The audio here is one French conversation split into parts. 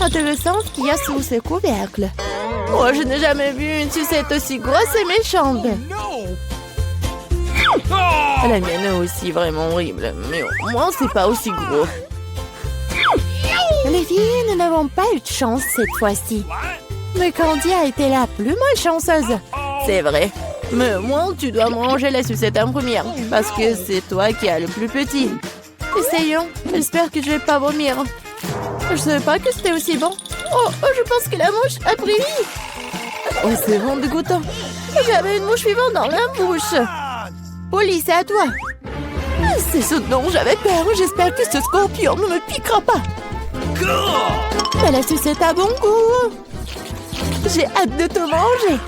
Intéressant ce qu'il y a sous ces couvercles. Oh, je n'ai jamais vu une sucette aussi grosse et méchante. La mienne est aussi vraiment horrible, mais au moins c'est pas aussi gros. Les filles, nous n'avons pas eu de chance cette fois-ci. Mais Candy a été la plus malchanceuse. C'est vrai. Mais moi, tu dois manger la sucette en première, parce que c'est toi qui as le plus petit. Essayons. J'espère que je vais pas vomir. Je savais pas que c'était aussi bon. Oh, je pense que la mouche a pris vie. Oh, c'est vraiment dégoûtant. J'avais une mouche vivante dans la bouche. Polly, c'est à toi. C'est soudain, j'avais peur. J'espère que ce scorpion ne me piquera pas. Mais la sucette a bon goût. J'ai hâte de te manger.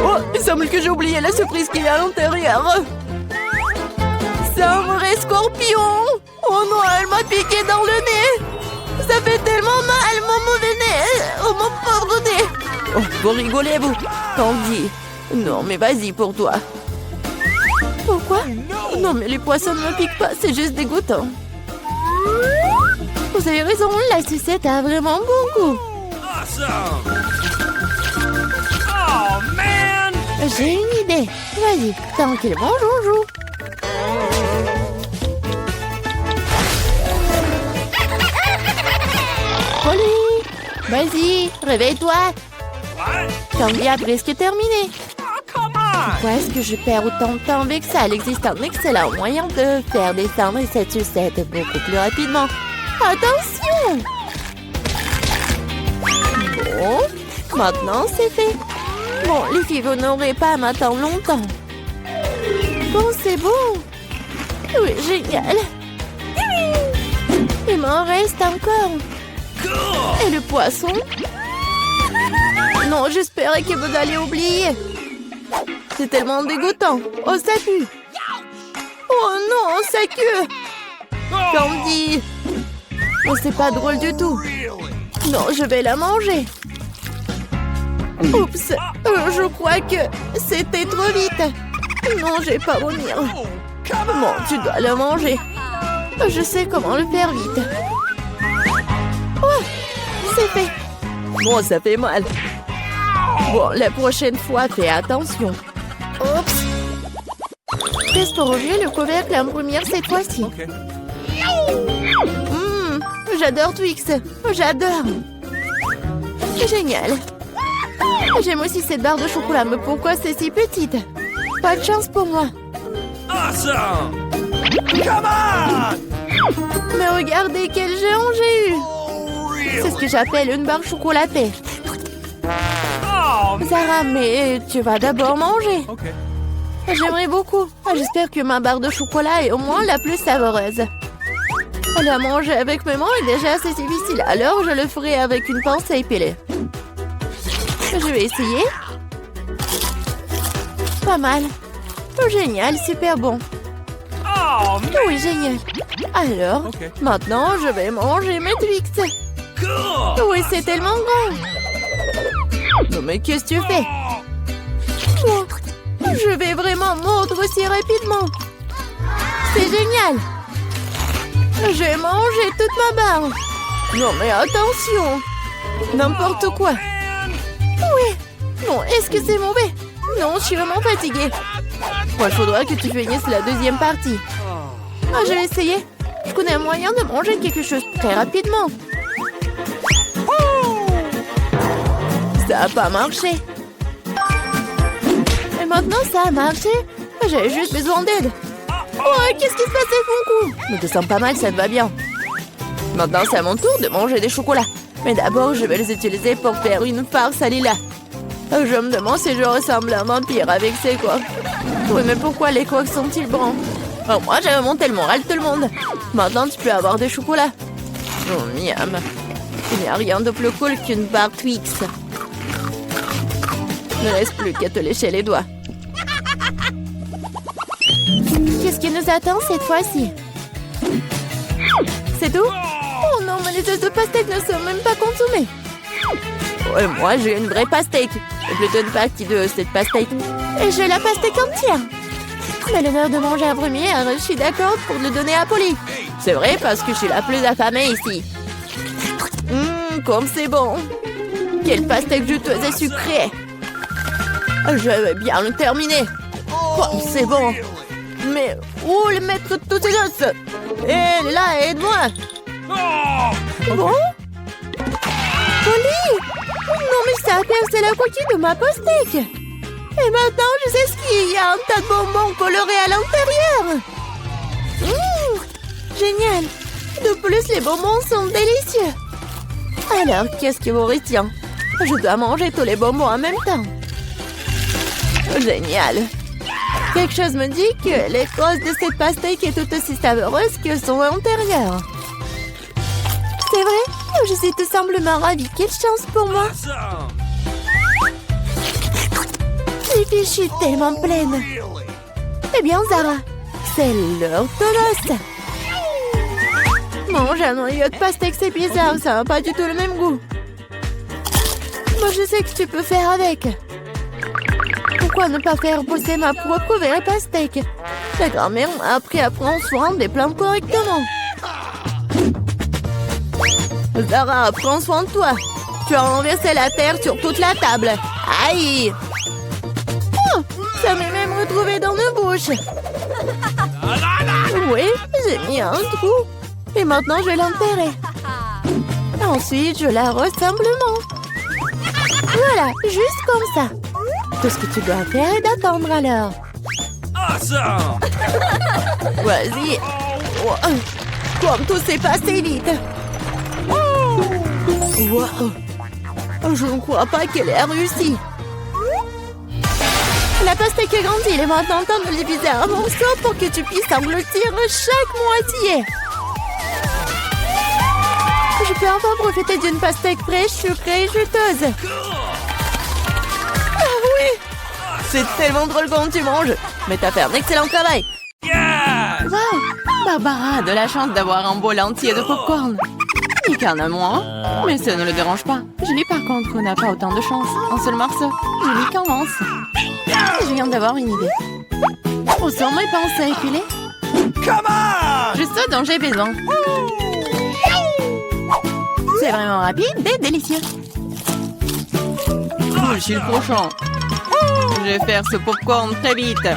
Oh, il semble que j'ai oublié la surprise qu'il y a à l'intérieur. C'est un vrai scorpion. Oh non, elle m'a piqué dans le nez. Ça fait tellement mal, mon mauvais nez. Oh, mon pauvre nez. Oh, vous rigolez, vous. Candy. Non, mais vas-y pour toi. Pourquoi? Non, mais les poissons ne me piquent pas. C'est juste dégoûtant. Vous avez raison, la sucette a vraiment bon goût. J'ai une idée. Vas-y, tranquillement, joujou. Polly, vas-y, réveille-toi. Candy a presque terminé. Pourquoi est-ce que je perds autant de temps avec ça? Il existe un excellent moyen de faire descendre cette sucette beaucoup plus rapidement. Attention! Bon, maintenant c'est fait. Bon, les filles, vous n'aurez pas à m'attendre longtemps. Bon, c'est bon. Oui, génial. Il m'en reste encore. Et le poisson? Non, j'espérais que vous alliez oublier. C'est tellement dégoûtant. Oh, ça pue. Oh non, ça queue. Candy. Oh, c'est pas drôle du tout. Non, je vais la manger. Oups, je crois que c'était trop vite. Non, je vais pas vomir. Bon, tu dois la manger. Je sais comment le faire vite. Oh, c'est fait. Bon, ça fait mal. Bon, la prochaine fois, fais attention. Oups. Teste pour ouvrir le couvercle en première cette fois-ci. J'adore Twix. J'adore. Génial. J'aime aussi cette barre de chocolat, mais pourquoi c'est si petite? Pas de chance pour moi. Awesome! Come on! Mais regardez quel géant j'ai eu. C'est ce que j'appelle une barre chocolatée. Oh, Sarah, mais tu vas d'abord manger. okay. J'aimerais beaucoup. J'espère que ma barre de chocolat est au moins la plus savoureuse. La manger avec mes mains est déjà assez difficile, alors je le ferai avec une pince à épiler. Je vais essayer. Pas mal. Oh, génial, super bon. Oh, man. Oui, génial. Alors, Ok. maintenant, je vais manger mes Twix. Cool. Oui, c'est tellement grand. Non, mais qu'est-ce que tu fais? Oh, je vais vraiment mordre aussi rapidement. C'est génial. Je vais manger toute ma barre. Non, mais attention. N'importe quoi. Oui. Non, est-ce que c'est mauvais? Non, je suis vraiment fatiguée. Bon, il faudra que tu finisses la deuxième partie. Ah, je vais essayer. Je connais un moyen de manger quelque chose très rapidement. Ça n'a pas marché. Et maintenant, ça a marché. J'avais juste besoin d'aide. Oh, qu'est-ce qui se passe avec mon cou? Mais te sens pas mal, ça te va bien. Maintenant, c'est à mon tour de manger des chocolats. Mais d'abord, je vais les utiliser pour faire une farce à Lila. Je me demande si je ressemble à un vampire avec ces coques. Oui, mais pourquoi les coques sont-ils bruns? Oh, moi, j'avais monté le moral de tout le monde. Maintenant, tu peux avoir des chocolats. Oh, miam. Il n'y a rien de plus cool qu'une barre Twix. Il ne reste plus qu'à te lécher les doigts. Qu'est-ce qui nous attend cette fois-ci? C'est tout? Oh non, mais les œufs de pastèque ne sont même pas consommés. Ouais, moi, j'ai une vraie pastèque. C'est plutôt une partie de cette pastèque. Et j'ai la pastèque entière. Mais l'honneur de manger en première, je suis d'accord pour le donner à Polly. C'est vrai parce que je suis la plus affamée ici. Comme c'est bon. Quelle pastèque juteuse et sucrée. Je vais bien le terminer. Comme c'est bon. Mais où le mettre toutes ces os? Hé, là, aide-moi. Bon? Polly! Non, mais ça a percé la coquille de ma pastèque. Et maintenant, je sais ce qu'il y a. Un tas de bonbons colorés à l'intérieur. Génial. De plus, les bonbons sont délicieux. Alors, qu'est-ce qui vous retient? Je dois manger tous les bonbons en même temps. Génial. Quelque chose me dit que l'écorce de cette pastèque est tout aussi savoureuse que son intérieur. C'est vrai? Je suis tout simplement ravie. Quelle chance pour moi. Les filles, je suis tellement pleine. Eh bien, Zara, c'est l'heure de l'os. Manger un noyau de pastèque, c'est bizarre. Ça n'a pas du tout le même goût. Moi, je sais que tu peux faire avec. Pourquoi ne pas faire pousser ma propre vraie pastèque? La grand-mère m'a appris à prendre soin des plantes correctement. Zara, prends soin de toi. Tu as renversé la terre sur toute la table. Aïe! Oh, ça m'est même retrouvé dans nos bouches. Oui, j'ai mis un trou. Et maintenant, je vais l'enterrer. Ensuite, je l'arrose simplement. Voilà, juste comme ça. Tout ce que tu dois faire est d'attendre alors. Awesome! Vas-y. Wow. Comme tout s'est passé vite. Wow. Je ne crois pas qu'elle ait réussi. La pastèque est grande, il est maintenant temps de le diviser en morceaux pour que tu puisses engloutir chaque moitié. Je peux enfin profiter d'une pastèque fraîche, sucrée et juteuse. Ah oui! C'est tellement drôle quand tu manges. Mais t'as fait un excellent travail. Yes! Wow! Barbara a de la chance d'avoir un bol entier de popcorn. Il qu'en a moins, mais ça ne le dérange pas. Julie, par contre, n'a pas autant de chance. Un seul morceau. Julie commence. Je viens d'avoir une idée. Où sont mes pinces à épiler? Come on! Juste ce dont j'ai besoin. C'est vraiment rapide et délicieux. Je suis le prochain. Je vais faire ce popcorn très vite.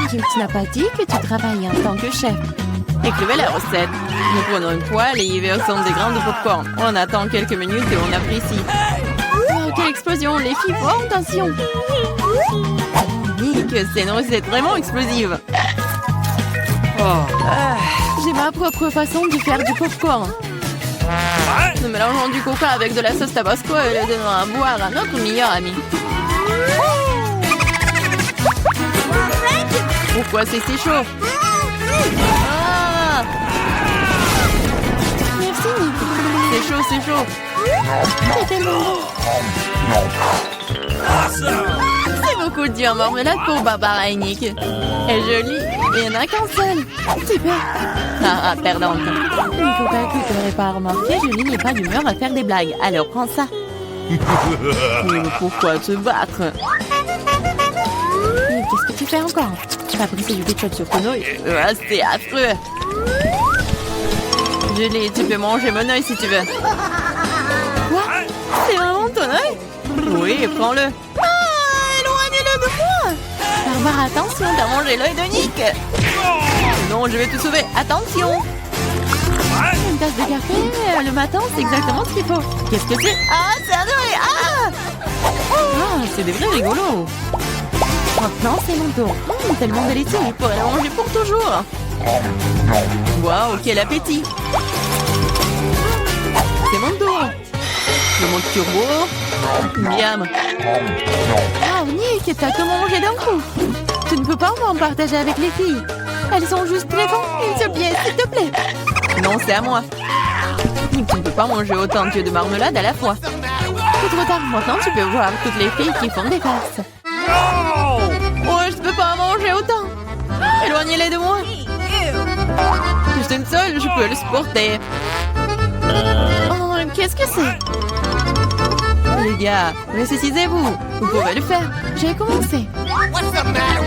Tu n'as pas dit que tu travaillais en tant que chef. Écrivez la recette. Nous prenons une poêle et y versons des grains de popcorn. On attend quelques minutes et on apprécie. Oh, quelle explosion! Les filles, oh, attention! Nick, c'est une recette vraiment explosive. J'ai ma propre façon de faire du popcorn. Nous mélangeons du coca avec de la sauce tabasco et le donnons à boire à notre meilleur ami. Pourquoi c'est si chaud? Ah! Merci, Nick. C'est chaud, c'est chaud. C'est tellement bon. Awesome! C'est beaucoup de en marmelade pour Barbara et Nick. Elle est jolie, mais il n'y en a qu'un seul. Super. Ah, perdante. Nico, que tu n'aurais pas remarqué, Julie n'est pas d'humeur à faire des blagues. Alors prends ça. Mais pourquoi te battre? Qu'est-ce que tu fais encore? Tu vas briser du ketchup sur ton œil. C'est affreux. Julie, tu peux manger mon œil si tu veux. Quoi? C'est vraiment ton œil? Oui, prends-le. Éloignez-le de moi! Barbara, attention, t'as mangé l'œil de Nick! Non, je vais te sauver. Attention! Une tasse de café le matin, c'est exactement ce qu'il faut. Qu'est-ce que c'est? Ah, c'est un œil! Ah! Ah, c'est des vrais rigolos. Maintenant, c'est mon tour. Tellement délicieux, je pourrais le manger pour toujours. Waouh, quel appétit! C'est mon tour. Le mode turbo. Miam. Ah, Nick, t'as tout mangé d'un coup. Tu ne peux pas m'en partager avec les filles. Elles sont juste très bonnes. Une seule pièce, s'il te plaît. Non, c'est à moi. Nick, tu ne peux pas manger autant de de marmelade à la fois. C'est trop tard. Maintenant, tu peux voir toutes les filles qui font des farces. Oh, je ne peux pas manger autant. Éloignez-les de moi. Juste une seule, je peux le supporter. Oh, qu'est-ce que c'est? Les gars, ressuscitez-vous. Vous pouvez le faire. J'ai commencé.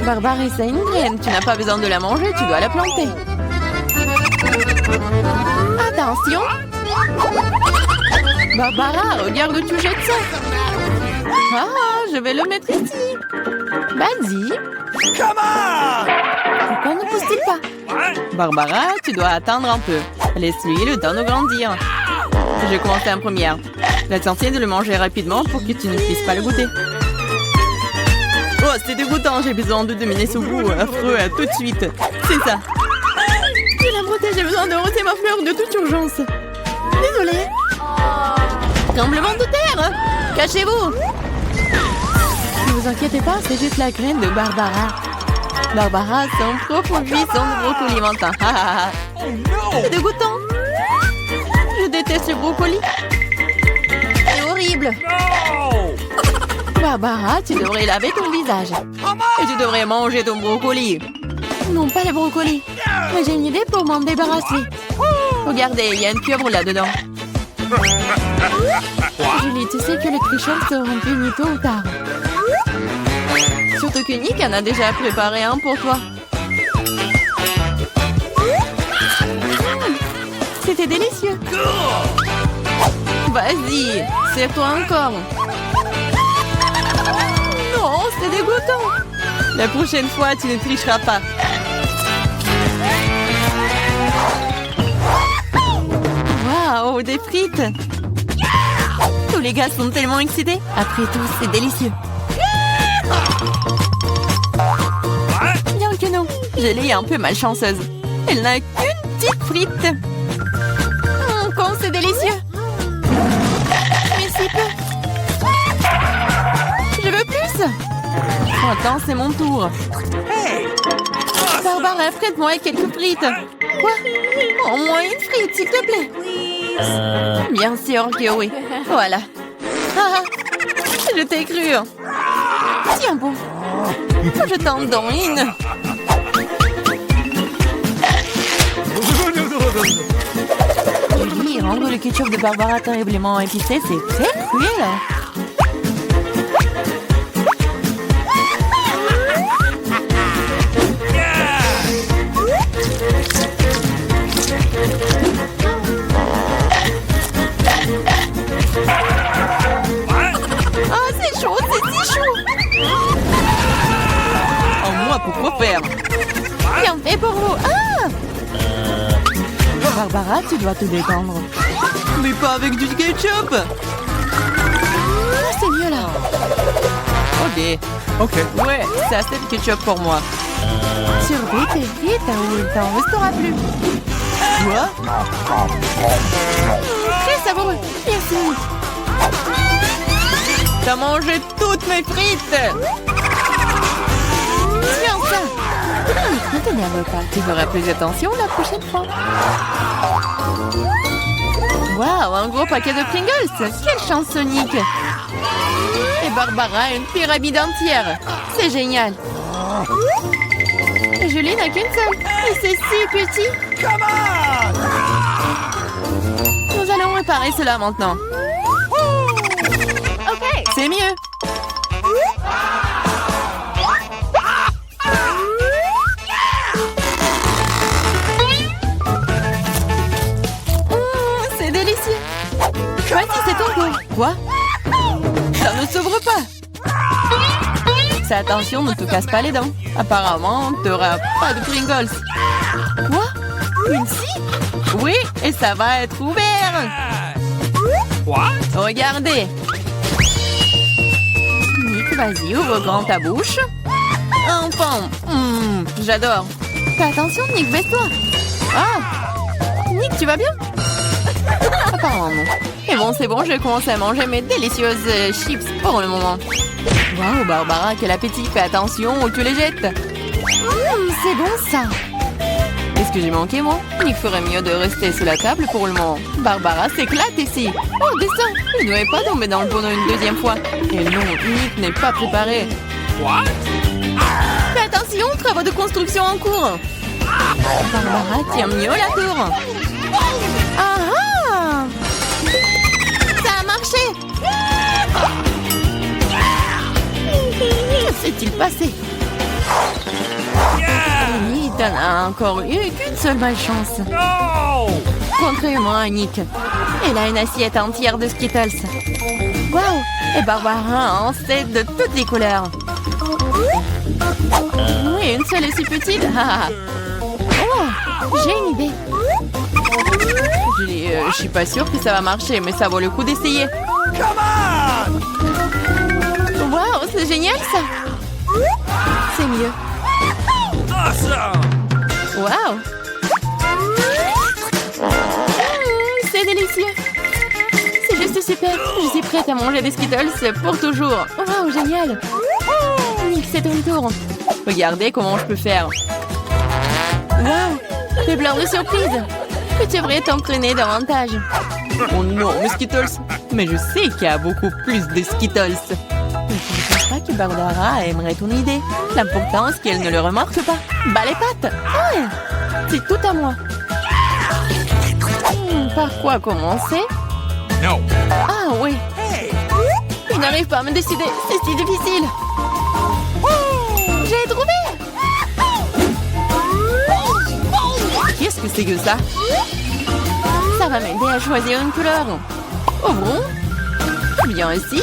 Barbara, c'est une graine. Tu n'as pas besoin de la manger, tu dois la planter. Attention. Barbara, regarde où tu jettes ça. Ah, je vais le mettre ici. Vas-y. Come on! Pourquoi ne pousse-t-il pas? Barbara, tu dois attendre un peu. Laisse-lui le temps de grandir. Je vais commencer en première. L'essentiel est de le manger rapidement pour que tu ne puisses pas le goûter. Oh, c'est dégoûtant. J'ai besoin de dominer ce goût affreux tout de suite. C'est ça. Je la protège. J'ai besoin de rôter ma fleur de toute urgence. Désolée. Tremblement de terre. Cachez-vous. Ne vous inquiétez pas, c'est juste la graine de Barbara. Barbara, son propre buisson de brocoli mentin. C'est dégoûtant. Je déteste le brocoli. C'est horrible. No! Barbara, tu devrais laver ton visage. Et tu devrais manger ton brocoli. Non, pas le brocoli. Mais j'ai une idée pour m'en débarrasser. Regardez, il y a une pieuvre là-dedans. Julie, tu sais que les tricheurs seront punis tôt ou tard. Surtout que Nick en a déjà préparé un pour toi. C'était délicieux. Vas-y, serre-toi encore. Non, c'est dégoûtant. La prochaine fois, tu ne tricheras pas. Waouh, des frites. Tous les gars sont tellement excités. Après tout, c'est délicieux. Bien que non, Julie est un peu malchanceuse. Elle n'a qu'une petite frite. Comme c'est délicieux. Mais si peu. Je veux plus. Attends, c'est mon tour. Barbara, prête-moi quelques frites. Quoi? Au moins une frite, s'il te plaît. Bien sûr que oui. Voilà. Ah, je t'ai cru. Tiens bon. Je t'en donne une. Oui, rendre le ketchup de Barbara terriblement épicé, c'est très cruel. Ah, c'est chaud, c'est si chaud. Oh, moi, pourquoi faire? Bien fait pour vous. Ah! Barbara, tu dois te détendre. Mais pas avec du ketchup. Ah, c'est mieux là. Ok. Ouais, c'est assez de ketchup pour moi. Surveille tes frites ou il t'en restera plus. Quoi? Très savoureux. Merci. T'as mangé toutes mes frites. Tiens ça. Ne t'énerve pas. Tu feras plus attention la prochaine fois. Waouh, un gros paquet de Pringles. Quelle chance, Sonic. Et Barbara, une pyramide entière. C'est génial. Et Julie n'a qu'une seule. Et c'est si petit. Come on! Nous allons réparer cela maintenant. Ok, c'est mieux. C'est délicieux. Vas-y, c'est ton tour. Quoi? Ça ne s'ouvre pas. Fais attention, ne te casse pas les dents. Apparemment, tu n'auras pas de Pringles. Quoi? Une scie? Oui, et ça va être ouvert. What? Regardez. Nick, vas-y, ouvre grand ta bouche. Enfin, j'adore. Fais attention, Nick, baisse-toi. Ah, Nick, tu vas bien? Apparemment non. Et bon, c'est bon, je vais commencer à manger mes délicieuses chips pour le moment. Waouh, Barbara, quel appétit. Fais attention où tu les jettes. C'est bon ça. Qu'est-ce que j'ai manqué, moi? Il ferait mieux de rester sous la table pour le moment. Barbara s'éclate ici. Oh, descends. Il ne devait pas tomber dans le bonneau une deuxième fois. Et non, Nick n'est pas préparé. What? Fais attention, travaux de construction en cours. Barbara tient mieux la tour. Ah ah! Ça a marché. Que s'est-il passé? Yeah! Oui, T'en as encore eu qu'une seule malchance. No! Contrairement à Nick. Elle a une assiette entière de Skittles. Waouh! Et Barbara en sait de toutes les couleurs. Oui, une seule est si petite. Oh, j'ai une idée. Je suis pas sûre que ça va marcher, mais ça vaut le coup d'essayer. Come on! Waouh, c'est génial ça! C'est mieux. Awesome! Waouh! C'est délicieux! C'est juste super! Je suis prête à manger des Skittles pour toujours! Waouh, génial! Nick, c'est ton tour! Regardez comment je peux faire! Waouh! C'est plein de surprises! Tu devrais t'entraîner davantage! Oh non, mes Skittles! Mais je sais qu'il y a beaucoup plus de Skittles! Mais je ne pense pas que Barbara aimerait ton idée. L'important, c'est qu'elle ne le remarque pas. Bas les pattes! Ouais. C'est tout à moi! Par quoi commencer? No! Ah oui! Je n'arrive pas à me décider. C'est si difficile! J'ai trouvé! Qu'est-ce que c'est que ça? Ça va m'aider à choisir une couleur. Oh bon? Bien ici.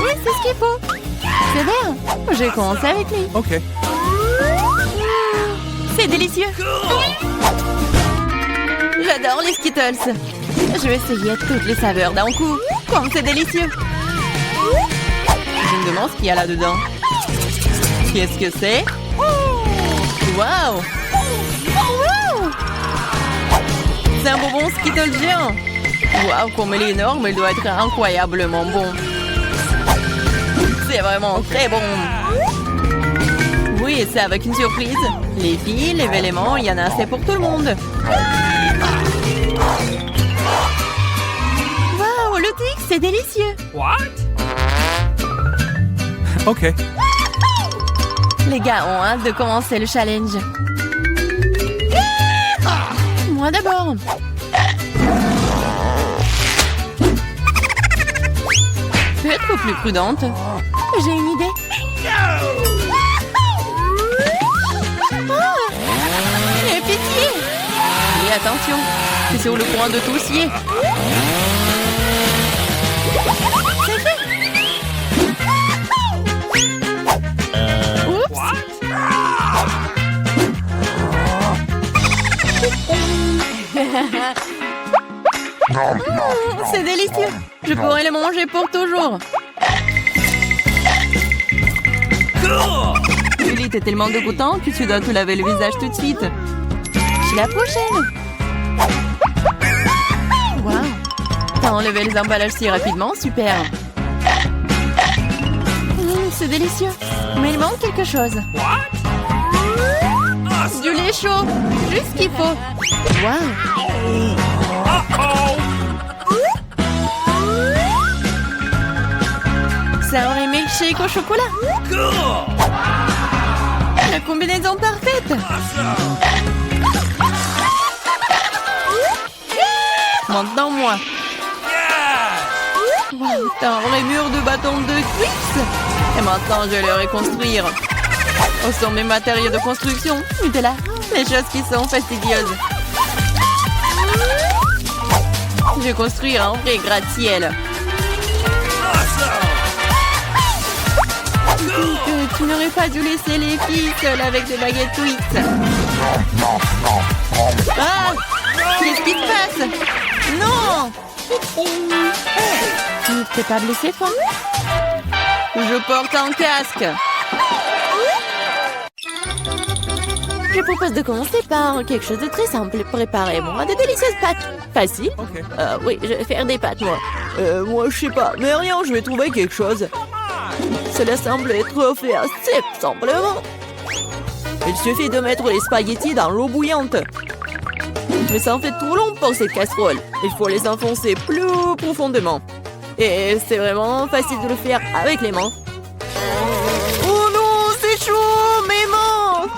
Oui, c'est ce qu'il faut. C'est vert. Je vais commencer avec lui. OK. C'est délicieux. J'adore les Skittles. Je vais essayer toutes les saveurs d'un coup. Comme c'est délicieux. Je me demande ce qu'il y a là-dedans. Qu'est-ce que c'est? Waouh! Wow! C'est un bonbon Skittles géant. Waouh, comme elle est énorme, elle doit être incroyablement bon. C'est vraiment très bon. Oui, c'est avec une surprise. Les filles, les éléments, il y en a assez pour tout le monde. Waouh, le Twix, c'est délicieux. What? OK. Les gars ont hâte de commencer le challenge. Moi d'abord. Je peux être plus prudente. J'ai une idée. Ah, et pitié. Et attention, c'est sur le point de toussier. C'est fait. Oups. C'est délicieux. Je pourrais le manger pour toujours. Julie, t'es tellement dégoûtant que tu dois te laver le visage tout de suite. C'est la prochaine. Waouh. T'as enlevé les emballages si rapidement, super. C'est délicieux. Mais il manque quelque chose. Du lait chaud. Juste ce qu'il faut. Waouh. C'est un vrai milkshake au chocolat. La combinaison parfaite. Maintenant moi. Wow, t'as un vrai mur de bâtons de Twix. Et maintenant je vais le reconstruire. Où sont mes matériaux de construction? Nutella, les choses qui sont fastidieuses. Je vais construire un vrai gratte-ciel. Tu n'aurais pas dû laisser les filles seules avec des baguettes Twix. Ah! Qu'est-ce qui se passe? Non! T'es pas blessé, toi? Je porte un casque. Je propose de commencer par quelque chose de très simple. Préparez-moi de délicieuses pâtes. Facile? OK. Oui, je vais faire des pâtes, moi. Moi, je sais pas. Mais rien, je vais trouver quelque chose. Cela semble être fait assez simplement. Il suffit de mettre les spaghettis dans l'eau bouillante. Mais ça en fait trop long pour cette casserole. Il faut les enfoncer plus profondément. Et c'est vraiment facile de le faire avec les mains. Oh non, c'est chaud, mes mains!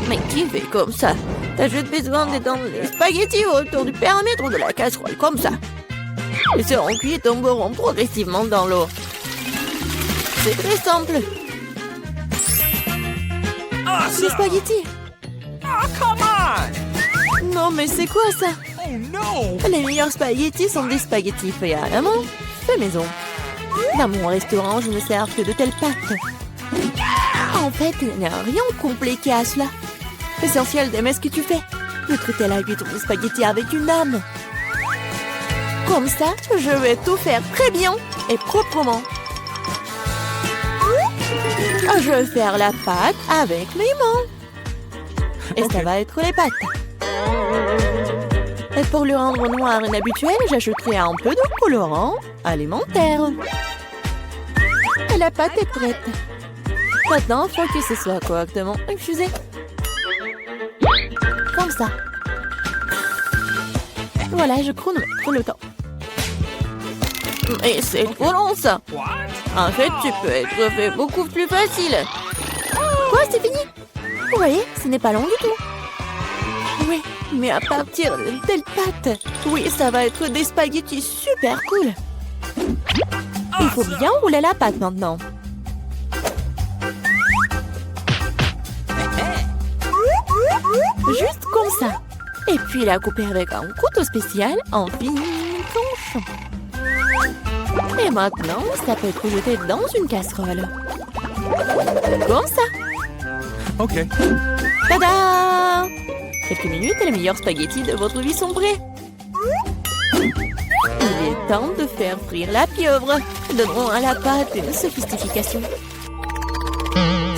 Mais qui fait comme ça? T'as juste besoin d'étendre les spaghettis autour du périmètre de la casserole, comme ça. Ils seront cuits et tomberont progressivement dans l'eau. C'est très simple. Les spaghettis. on! Non, mais c'est quoi ça? Oh no! Les meilleurs spaghettis sont des spaghettis faits à la main, fait maison. Dans mon restaurant, je ne sers que de telles pâtes. En fait, il n'y a rien de compliqué à cela. L'essentiel d'aimer ce que tu fais. De traiter la huître ou les spaghettis avec une âme. Comme ça, je vais tout faire très bien et proprement. Je vais faire la pâte avec mes mains. Et ça va être les pâtes. Et pour le rendre noir inhabituel, j'ajouterai un peu de colorant alimentaire. Et la pâte est prête. Maintenant, il faut que ce soit correctement infusé. Comme ça. Voilà, je chronomètre le temps. Mais c'est trop long, ça. En fait, tu peux être fait beaucoup plus facile. Quoi, c'est fini? Vous voyez, ce n'est pas long du tout. Oui, mais à partir de telle pâte, oui, ça va être des spaghettis super cool. Il faut bien rouler la pâte maintenant. Juste comme ça. Et puis la couper avec un couteau spécial en fines tranches. Et maintenant, ça peut être jeté dans une casserole. Comme ça. OK. Tada! Quelques minutes et les meilleurs spaghettis de votre vie sont prêts. Il est temps de faire frire la pieuvre. Donnons à la pâte une sophistication.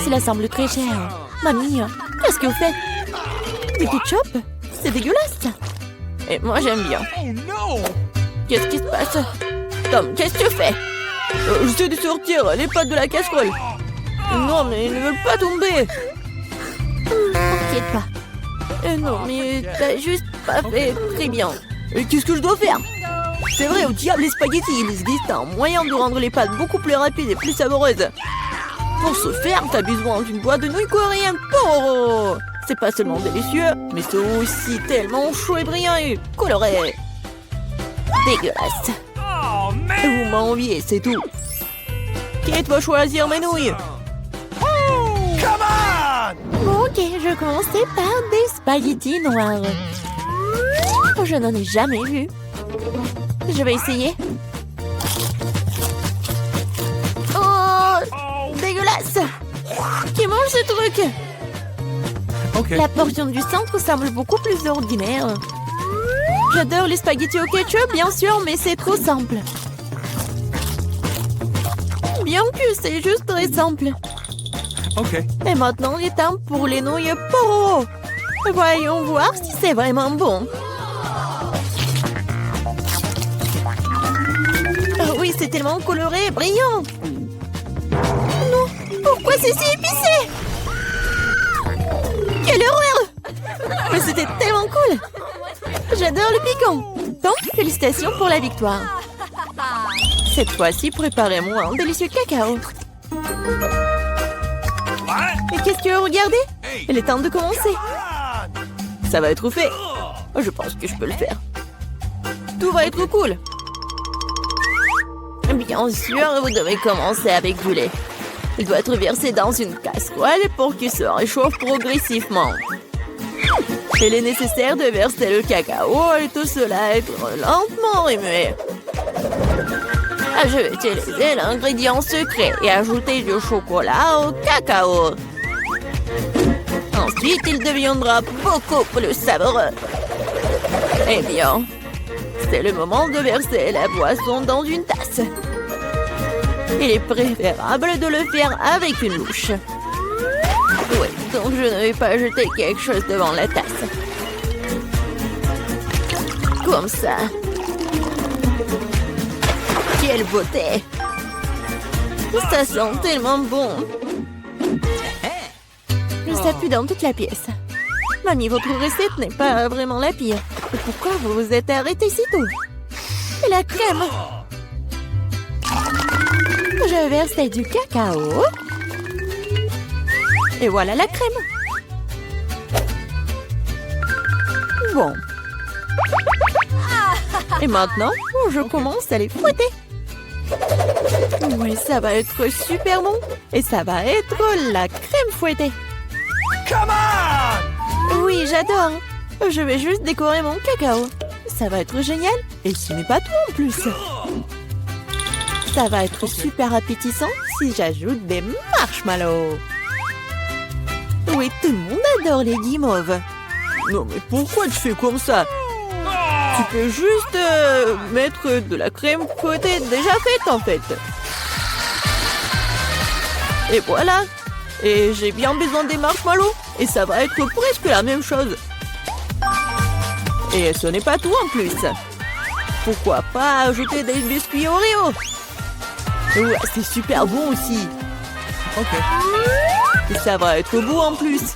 Cela semble très cher. Mamie, qu'est-ce que vous faites? Du ketchup? C'est dégueulasse. Et moi, j'aime bien. Oh no! Qu'est-ce qui se passe? Tom, qu'est-ce que tu fais? J'essaie de sortir les pâtes de la casserole. Non, mais ils ne veulent pas tomber. T'inquiète pas. Non, mais t'as juste pas fait très bien. Et qu'est-ce que je dois faire? C'est vrai, au diable les spaghettis, il existe un moyen de rendre les pâtes beaucoup plus rapides et plus savoureuses. Pour ce faire, t'as besoin d'une boîte de nouilles coréennes Toro. C'est pas seulement délicieux, mais c'est aussi tellement chaud et brillant et coloré. Dégueulasse. Oh man! Vous m'enviez, c'est tout. Qui va choisir mes nouilles? Come on! Bon, ok, je commençais par des spaghettis noirs. Je n'en ai jamais vu. Je vais essayer. Oh, dégueulasse! Qui mange ce truc? OK. La portion du centre semble beaucoup plus ordinaire. J'adore les spaghettis au ketchup, bien sûr, mais c'est trop simple. Bien que c'est juste très simple. OK. Et maintenant, il est temps pour les nouilles Poro. Voyons voir si c'est vraiment bon. Oh oui, c'est tellement coloré et brillant. Non, pourquoi c'est si épicé? Quelle horreur! Mais c'était tellement cool. J'adore le piquant. Donc, félicitations pour la victoire. Cette fois-ci, préparez-moi un délicieux cacao. Et qu'est-ce que vous regardez? Il est temps de commencer. Ça va être fait. Je pense que je peux le faire. Tout va être cool. Bien sûr, vous devez commencer avec du lait. Il doit être versé dans une casserole pour qu'il se réchauffe progressivement. Il est nécessaire de verser le cacao et tout cela être lentement remué. Je vais utiliser l'ingrédient secret et ajouter du chocolat au cacao. Ensuite, il deviendra beaucoup plus savoureux. Eh bien, c'est le moment de verser la boisson dans une tasse. Il est préférable de le faire avec une louche. Oui, donc je ne vais pas jeter quelque chose devant la tasse. Comme ça. Quelle beauté! Ça sent tellement bon. Ça pue dans toute la pièce. Mamie, votre recette n'est pas vraiment la pire. Pourquoi vous vous êtes arrêtée si tôt? Et la crème? Je verse du cacao. Et voilà la crème. Bon. Et maintenant, je commence à les fouetter. Oui, ça va être super bon. Et ça va être la crème fouettée. Come on! Oui, Oui, j'adore. Je vais juste décorer mon cacao. Ça va être génial. Et ce n'est pas tout en plus. Ça va être super appétissant si j'ajoute des marshmallows. Oui, tout le monde adore les guimauves. Non, mais pourquoi tu fais comme ça? Tu peux juste mettre de la crème fouettée déjà faite, en fait. Et voilà. Et j'ai bien besoin des marshmallows. Et ça va être presque la même chose. Et ce n'est pas tout en plus. Pourquoi pas ajouter des biscuits Oreo? Ouais, c'est super bon aussi. Ok. Et ça va être beau en plus.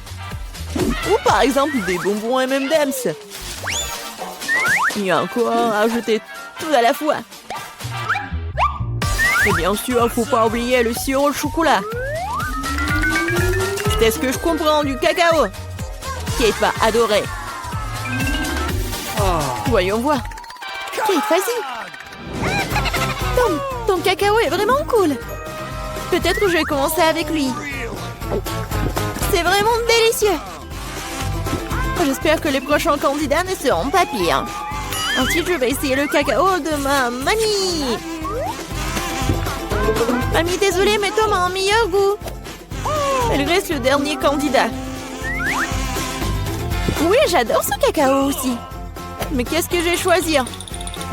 Ou par exemple des bonbons M&M's. Et encore ajouter tout à la fois. Et bien sûr, faut pas oublier le sirop au chocolat. C'est ce que je comprends du cacao. Kate va adorer. Voyons voir. Kate, vas-y. Tom, ton cacao est vraiment cool. Peut-être que je vais commencer avec lui. C'est vraiment délicieux. J'espère que les prochains candidats ne seront pas pires. Ensuite, je vais essayer le cacao de ma mamie. Mamie, désolée, mais Tom a un meilleur goût. Elle reste le dernier candidat. Oui, j'adore ce cacao aussi. Mais qu'est-ce que je vais choisir?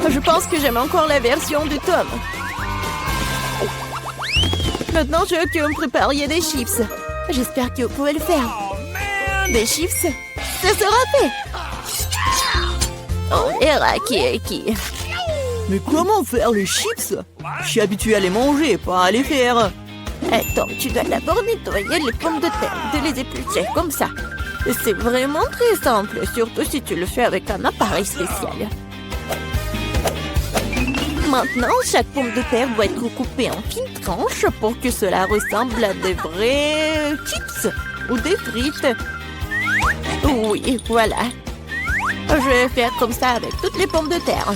Je pense que j'aime encore la version de Tom. Maintenant, je veux que vous me prépariez des chips. J'espère que vous pouvez le faire. Des chips? Ce sera fait. On verra qui est qui. Mais comment faire les chips? Je suis habituée à les manger, pas à les faire. Attends, tu dois d'abord nettoyer les pommes de terre, de les éplucher comme ça. C'est vraiment très simple, surtout si tu le fais avec un appareil spécial. Maintenant, chaque pomme de terre doit être coupée en fines tranches pour que cela ressemble à des vrais chips ou des frites. Oui, voilà. Je vais faire comme ça avec toutes les pommes de terre.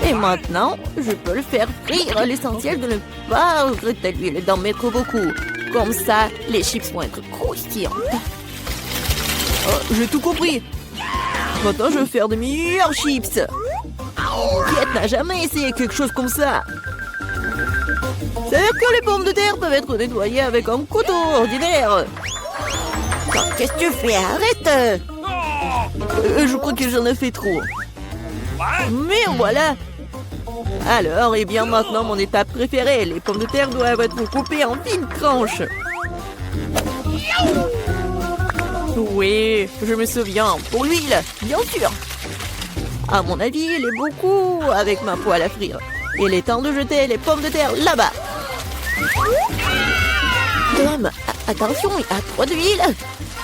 Et maintenant, je peux le faire frire. L'essentiel de ne pas regretter l'huile, d'en mettre beaucoup. Comme ça, les chips vont être croustillantes. Oh, j'ai tout compris. Maintenant, je vais faire de meilleurs chips. Kate n'a jamais essayé quelque chose comme ça. C'est-à-dire que les pommes de terre peuvent être nettoyées avec un couteau ordinaire. Qu'est-ce que tu fais? Arrête! Je crois que j'en ai fait trop. Mais voilà. Alors, et bien maintenant, mon étape préférée. Les pommes de terre doivent être coupées en fines tranches. Oui, je me souviens. Pour l'huile, bien sûr. À mon avis, il est beaucoup avec ma poêle à frire. Il est temps de jeter les pommes de terre là-bas. Tom, attention, il y a trop d'huile.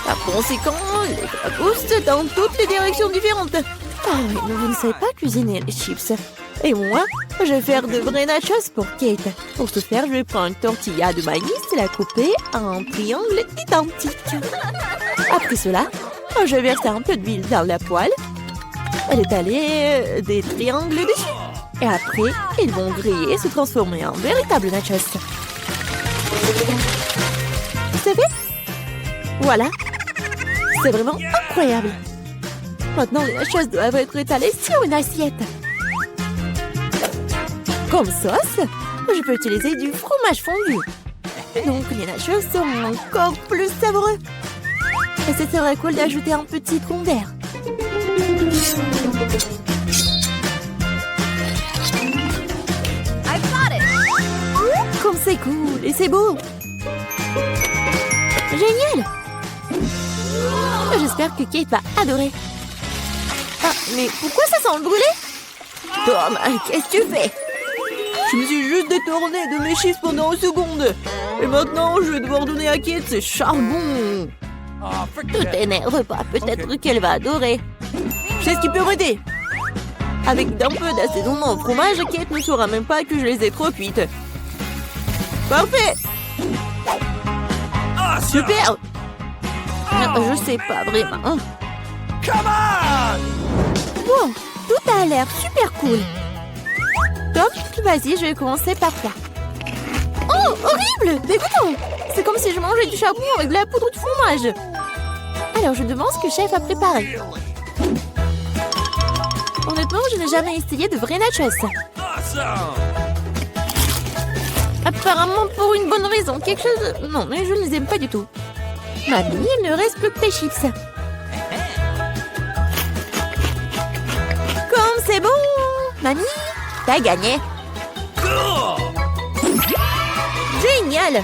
Par conséquent, les poussent dans toutes les directions différentes. Ah oui, mais vous ne savez pas cuisiner les chips. Et moi, je vais faire de vrais nachos pour Kate. Pour ce faire, je vais prendre une tortilla de maïs et la couper en triangles identiques. Après cela, je vais verser un peu d'huile dans la poêle. Étaler des triangles dessus. Et après, ils vont griller et se transformer en véritables nachos. C'est fait? Voilà. C'est vraiment incroyable. Maintenant, les nachos doivent être étalés sur une assiette. Comme sauce, je peux utiliser du fromage fondu. Donc, les nachos seront encore plus savoureux. Et ce serait cool d'ajouter un peu de citron vert. Comme c'est cool et c'est beau. Génial. J'espère que Kate va adorer. Ah, mais pourquoi ça sent le brûlé? Tom, qu'est-ce que tu fais? Je me suis juste détourné de mes chips pendant une seconde. Et maintenant, je vais devoir donner à Kate ses charbons. Ne t'énerve pas, peut-être qu'elle va adorer. Je sais ce qui peut m'aider. Avec un peu d'assaisonnement au fromage, Kate ne saura même pas que je les ai trop cuites. Parfait. Super. Je sais pas vraiment. Come on! Bon, tout a l'air super cool. Tom, vas-y, je vais commencer par toi. Oh, horrible! Dégoûtant! C'est comme si je mangeais du charbon avec de la poudre de fromage. Alors, je demande ce que le chef a préparé. Honnêtement, je n'ai jamais essayé de vrais nachos. Apparemment pour une bonne raison. Quelque chose... Non, mais je ne les aime pas du tout. Mamie, il ne reste plus que tes chips. Comme c'est bon! Mamie, t'as gagné. Génial!